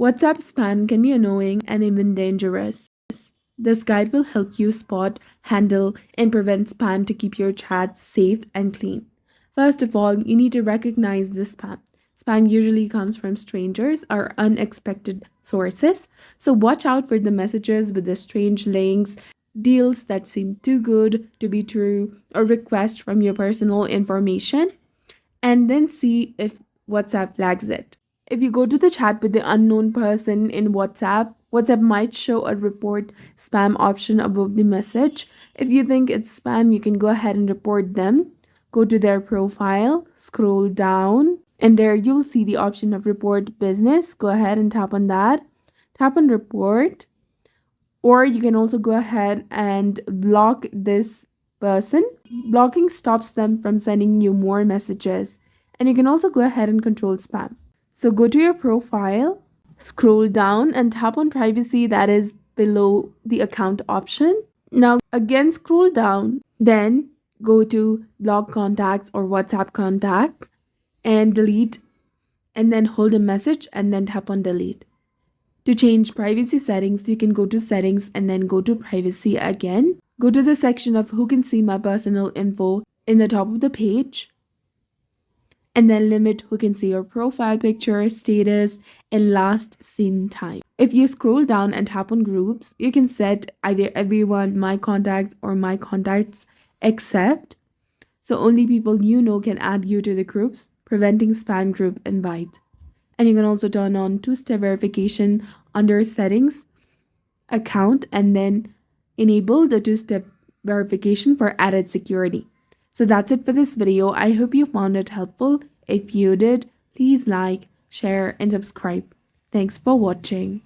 WhatsApp spam can be annoying and even dangerous. This guide will help you spot, handle, and prevent spam to keep your chats safe and clean. First of all, you need to recognize the spam. Spam usually comes from strangers or unexpected sources, so watch out for the messages with the strange links, deals that seem too good to be true, or requests from your personal information, and then see if WhatsApp flags it. If you go to the chat with the unknown person in WhatsApp, WhatsApp might show a report spam option above the message. If you think it's spam, you can go ahead and report them. Go to their profile, scroll down, and there you'll see the option of report business. Go ahead and tap on that. Tap on report, or you can also go ahead and block this person. Blocking stops them from sending you more messages. And you can also go ahead and control spam. So go to your profile, scroll down, and tap on privacy that is below the account option. Now, again, scroll down, then go to block contacts or WhatsApp contact and delete, and then hold a message and then tap on delete. To change privacy settings, you can go to settings and then go to privacy again. Go to the section of who can see my personal info in the top of the page, and then limit who can see your profile picture, status, and last seen time. If you scroll down and tap on groups, you can set either everyone, my contacts, or my contacts except, so only people you know can add you to the groups, preventing spam group invite. And you can also turn on two-step verification under settings, account, and then enable the two-step verification for added security. So that's it for this video. I hope you found it helpful. If you did, please like, share, and subscribe. Thanks for watching.